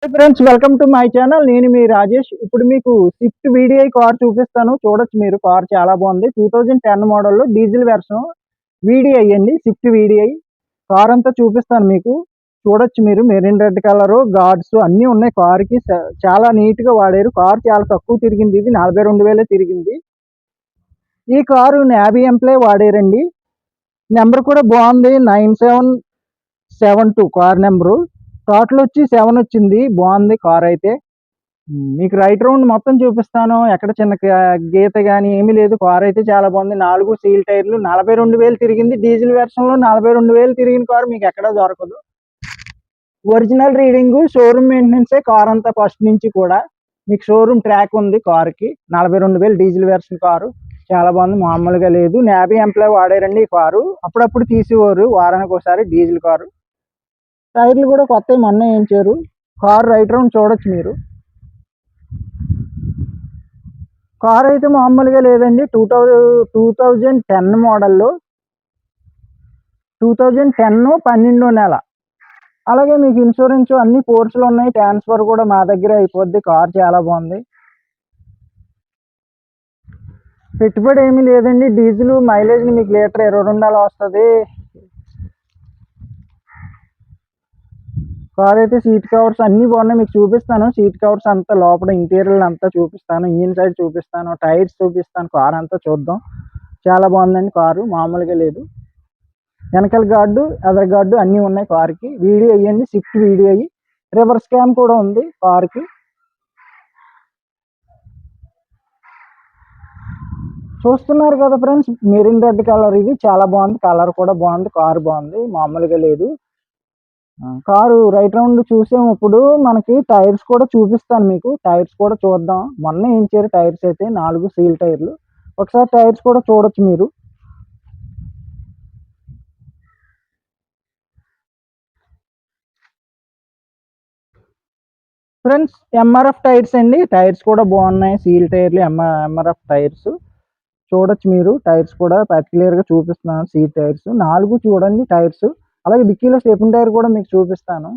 Friends, welcome to my channel. నేను మీ రాజేష్. ఇప్పుడు మీకు స్విఫ్ట్ వీడిఐ కార్ చూపిస్తాను. చూడొచ్చు మీరు. కార్ చాలా బాగుంది. 2010 మోడల్లో డీజిల్ వెర్షన్ వీడిఐ అండి. స్విఫ్ట్ వీడిఐ కార్ అంతా చూపిస్తాను మీకు. చూడొచ్చు మీరు. మెరిన్ రెడ్ కలరు గార్డ్స్ అన్నీ ఉన్నాయి కార్కి. చాలా నీట్గా వాడారు. కార్ చాలా తక్కువ తిరిగింది. ఇది 42,000 తిరిగింది. ఈ కారు నాబీ ఎంప్లే వాడారండి. నెంబర్ కూడా బాగుంది. 9772 కార్ నెంబరు. టోటల్ వచ్చి 7 వచ్చింది. బాగుంది కార్ అయితే. మీకు రైట్ రౌండ్ మొత్తం చూపిస్తాను. ఎక్కడ చిన్న గీత కానీ ఏమీ లేదు. కార్ అయితే చాలా బాగుంది. 4 సీల్ టైర్లు. 42,000 తిరిగింది. డీజిల్ వెర్షన్లో 42,000 తిరిగిన కారు మీకు ఎక్కడా దొరకదు. ఒరిజినల్ రీడింగ్, షోరూమ్ మెయింటెనెన్సే కార్ అంతా ఫస్ట్ నుంచి కూడా. మీకు షోరూమ్ ట్రాక్ ఉంది కార్కి. 42,000 డీజిల్ వెర్షన్ కారు చాలా బాగుంది. మామూలుగా లేదు. నాబీ ఎంప్లాయ్ వాడారండి ఈ కారు. అప్పుడప్పుడు తీసేవారు వారానికి ఒకసారి డీజిల్ కారు. టైర్లు కూడా కొత్తవి మొన్న వేయించారు. కార్ రైట్ రౌండ్ చూడొచ్చు మీరు. కార్ అయితే మామూలుగా లేదండి. 2010 మోడల్లో. 2010 12 నెల. అలాగే మీకు ఇన్సూరెన్స్ అన్ని కోర్సులు ఉన్నాయి. ట్రాన్స్ఫర్ కూడా మా దగ్గర అయిపోద్ది. కార్ చాలా బాగుంది. పెట్టుబడి ఏమీ లేదండి. డీజిల్ మైలేజ్ మీకు లీటర్ 22 అలా వస్తుంది. కార్ అయితే సీట్ కవర్స్ అన్నీ బాగున్నాయి. మీకు చూపిస్తాను. సీట్ కవర్స్ అంతా లోపల ఇంటీరియర్ అంతా చూపిస్తాను. ఇంజిన్ సైడ్ చూపిస్తాను. టైర్స్ చూపిస్తాను. కార్ అంతా చూద్దాం. చాలా బాగుందండి కారు. మామూలుగా లేదు. వెనకాల గార్డు, ఎదర్ గార్డు అన్నీ ఉన్నాయి కార్కి. వీడియో అయ్యండి. స్విఫ్ట్ వీడియో అయ్యి. రివర్స్ క్యామ్ కూడా ఉంది కార్కి. చూస్తున్నారు కదా ఫ్రెండ్స్, మెరిన్ రెడ్ కలర్. ఇది చాలా బాగుంది. కలర్ కూడా బాగుంది. కారు బాగుంది. మామూలుగా లేదు. కారు రైట్ రౌండ్ చూసాము. ఇప్పుడు మనకి టైర్స్ కూడా చూపిస్తాను మీకు. టైర్స్ కూడా చూద్దాం. మొన్న వేయించారు టైర్స్ అయితే. 4 సీల్ టైర్లు. ఒకసారి టైర్స్ కూడా చూడొచ్చు మీరు. ఫ్రెండ్స్, ఎంఆర్ఎఫ్ టైర్స్ అండి. టైర్స్ కూడా బాగున్నాయి. సీల్ టైర్లు, ఎంఆర్ఎఫ్ టైర్స్ చూడొచ్చు మీరు. టైర్స్ కూడా పర్టికులర్గా చూపిస్తున్నాను. సీల్ టైర్స్ 4 చూడండి టైర్స్. అలాగే డిక్కీలో స్టెప్ని టైర్ కూడా మీకు చూపిస్తాను.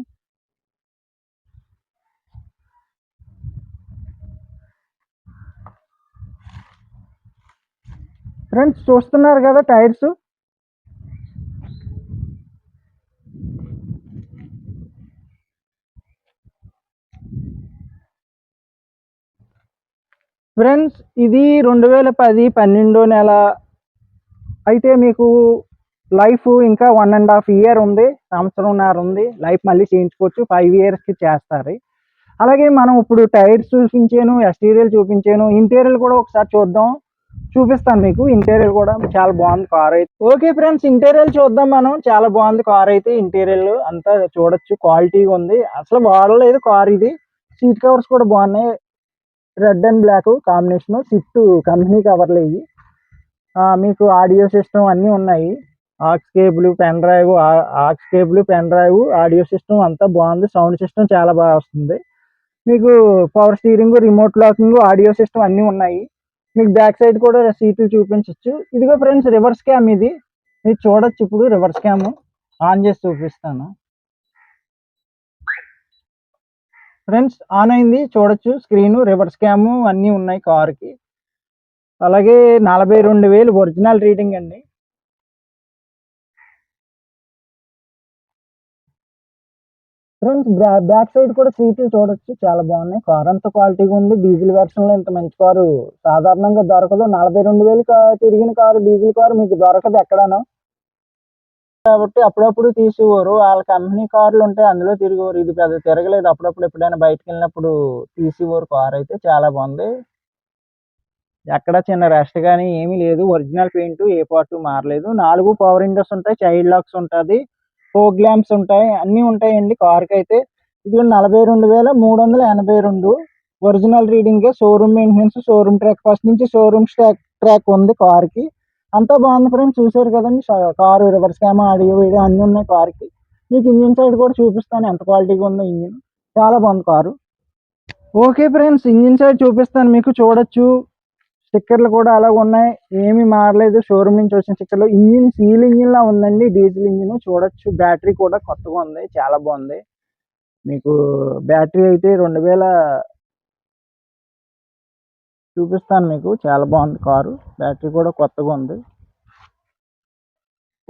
ఫ్రెండ్స్, చూస్తున్నారు కదా టైర్స్. ఫ్రెండ్స్, ఇది 2010 12 నెల. అయితే మీకు లైఫ్ ఇంకా 1.5 ఇయర్ ఉంది. సంవత్సరంన్నర ఉంది లైఫ్. మళ్ళీ చేయించుకోవచ్చు. 5 ఇయర్స్కి చేస్తారు. అలాగే మనం ఇప్పుడు టైర్స్ చూపించాను, ఎక్స్టీరియర్ చూపించాను. ఇంటీరియర్ కూడా ఒకసారి చూద్దాం. చూపిస్తాను మీకు. ఇంటీరియర్ కూడా చాలా బాగుంది కార్ అయితే. ఓకే ఫ్రెండ్స్, ఇంటీరియర్ చూద్దాం మనం. చాలా బాగుంది కార్ అయితే. ఇంటీరియర్ అంతా చూడొచ్చు. క్వాలిటీగా ఉంది. అసలు వాడలేదు కార్ ఇది. సీట్ కవర్స్ కూడా బాగున్నాయి. Red and black combination. Swift company కవర్లు ఇవి. మీకు ఆడియో సిస్టమ్ అన్నీ ఉన్నాయి. Aux cable, pen drive, audio system అంతా బాగుంది. సౌండ్ సిస్టమ్ చాలా బాగా వస్తుంది. మీకు power steering, remote locking, audio system అన్నీ ఉన్నాయి. మీకు బ్యాక్ సైడ్ కూడా సీట్లు చూపించవచ్చు. ఇదిగో ఫ్రెండ్స్, రివర్స్ క్యామ్ ఇది. మీరు చూడొచ్చు. ఇప్పుడు రివర్స్ క్యామ్ ఆన్ చేసి చూపిస్తాను. ఫ్రెండ్స్, ఆన్ అయింది. చూడొచ్చు స్క్రీను. రివర్స్ క్యామ్ అన్నీ ఉన్నాయి కార్కి. అలాగే 42,000 ఒరిజినల్ రీడింగ్ అండి. ఫ్రెండ్స్, బ్యాక్ సైడ్ కూడా సీట్లు చూడొచ్చు. చాలా బాగున్నాయి. కార్ అంతా క్వాలిటీగా ఉంది. డీజిల్ వెర్షన్లో ఇంత మంచి కారు సాధారణంగా దొరకదు. 42,000 తిరిగిన కారు, డీజిల్ కారు మీకు దొరకదు ఎక్కడాను. కాబట్టి అప్పుడప్పుడు తీసేవారు. వాళ్ళ కంపెనీ కార్లు ఉంటే అందులో తిరిగేవారు. ఇది పెద్ద తిరగలేదు. అప్పుడప్పుడు ఎప్పుడైనా బయటకు వెళ్ళినప్పుడు తీసేవారు. కార్ అయితే చాలా బాగుంది. ఎక్కడ చిన్న రెస్ట్ కానీ ఏమీ లేదు. ఒరిజినల్ పెయింట్, ఏ పార్ట్ మారలేదు. 4 పవర్ విండోస్ ఉంటాయి. చైల్డ్ లాక్స్ ఉంటుంది. ఫోగ్ ల్యాంప్స్ ఉంటాయి. అన్నీ ఉంటాయండి కార్కి అయితే. ఇది 42,382 ఒరిజినల్ రీడింగే. Showroom maintenance, showroom track first నుంచి షోరూమ్ ట్రాక్ ఉంది కార్కి. అంతా బాగుంది ఫ్రెండ్స్. చూసారు కదండి. Car reverse cam, audio video అన్నీ ఉన్నాయి కార్కి. మీకు ఇంజిన్ సైడ్ కూడా చూపిస్తాను ఎంత క్వాలిటీగా ఉందో ఇంజిన్. చాలా బాగుంది car. Okay friends, engine side చూపిస్తాను మీకు. చూడొచ్చు. స్టిక్కర్లు కూడా అలాగ ఉన్నాయి. ఏమీ మారలేదు. షోరూమ్ నుంచి వచ్చిన స్టిక్కర్లు. ఇంజిన్ సీల్ ఇంజిన్ లా ఉందండి. డీజిల్ ఇంజిన్ చూడొచ్చు. బ్యాటరీ కూడా కొత్తగా ఉంది. చాలా బాగుంది. మీకు బ్యాటరీ అయితే 2000 చూపిస్తాను మీకు. చాలా బాగుంది కారు. బ్యాటరీ కూడా కొత్తగా ఉంది.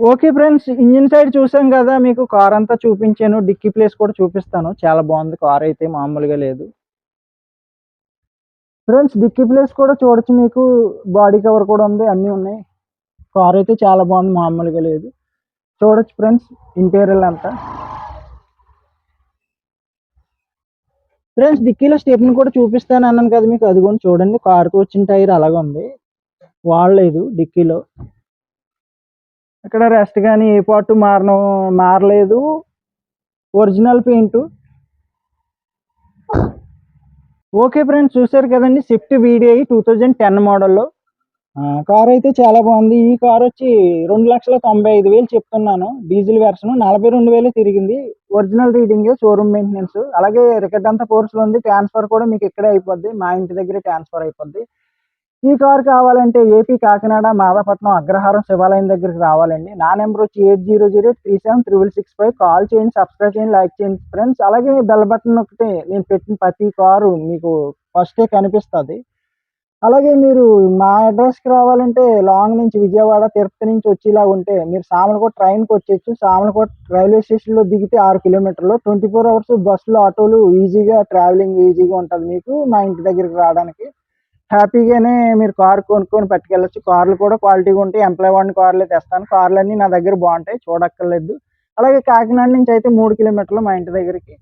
ఓకే ఫ్రెండ్స్, ఇంజిన్ సైడ్ చూసాం కదా, మీకు కార్ అంతా చూపించాను. డిక్కీ ప్లేస్ కూడా చూపిస్తాను. చాలా బాగుంది కార్ అయితే, మామూలుగా లేదు ఫ్రెండ్స్. డిక్కీ ప్లేస్ కూడా చూడొచ్చు, మీకు బాడీ కవర్ కూడా ఉంది, అన్నీ ఉన్నాయి. కార్ అయితే చాలా బాగుంది, మామూలుగా లేదు. చూడొచ్చు ఫ్రెండ్స్ ఇంటీరియర్ అంతా. ఫ్రెండ్స్ డిక్కీలో స్టెప్ని కూడా చూపిస్తాను అన్నాను కదా మీకు, అది కూడా చూడండి. కారుతో వచ్చిన టైర్ అలాగ ఉంది, వాడలేదు డిక్కీలో. ఇక్కడ రెస్ట్ కానీ ఏ పార్ట్ మారలేదు, ఒరిజినల్ పెయింట్. ఓకే ఫ్రెండ్స్, చూసారు కదండి స్విఫ్ట్ VDI 2010 మోడల్లో. కార్ అయితే చాలా బాగుంది. ఈ కార్ వచ్చి 2,95,000 చెప్తున్నాను. డీజిల్ వెర్షన్ 42,000 తిరిగింది. Original reading, showroom maintenance. అలాగే రికార్డ్ అంతా కోర్సులో ఉంది. ట్రాన్స్ఫర్ కూడా మీకు ఇక్కడే అయిపోద్ది, మా ఇంటి దగ్గరే ట్రాన్స్ఫర్ అయిపోద్ది. ఈ కార్ కావాలంటే ఏపీ కాకినాడ మాదాపట్నం అగ్రహారం శివాలయం దగ్గరికి రావాలండి. నా నెంబర్ వచ్చి 8003736665. కాల్ చేయండి, సబ్స్క్రైబ్ చేయండి, లైక్ చేయండి ఫ్రెండ్స్. అలాగే బెల్ బటన్ నొక్కితే నేను పెట్టిన ప్రతి కారు మీకు ఫస్టే కనిపిస్తుంది. అలాగే మీరు మా అడ్రస్కి రావాలంటే లాంగ్ నుంచి విజయవాడ తిరుపతి నుంచి వచ్చేలా ఉంటే మీరు సామలకోట ట్రైన్కి వచ్చేయచ్చు. సామలకోట రైల్వే స్టేషన్లో దిగితే 6 కిలోమీటర్లు. 24 అవర్స్ బస్సులు ఆటోలు ఈజీగా ట్రావెలింగ్ ఈజీగా ఉంటుంది మీకు మా ఇంటి దగ్గరికి రావడానికి. హ్యాపీగానే మీరు కార్ కొనుక్కొని పట్టుకెళ్ళచ్చు. కార్లు కూడా క్వాలిటీగా ఉంటాయి. ఎంప్లాయ్ వాడిని కార్లే తెస్తాను. కార్లు అన్నీ నా దగ్గర బాగుంటాయి, చూడక్కర్లేదు. అలాగే కాకినాడ నుంచి అయితే 3 కిలోమీటర్లు మా ఇంటి దగ్గరికి.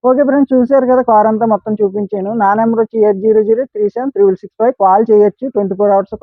ఓకే ఫ్రెండ్స్, చూసారు కదా కార్ అంతా మొత్తం చూపించాను. నా నెంబర్ వచ్చి 8003736665. కాల్ చేయొచ్చు. 24 అవర్స్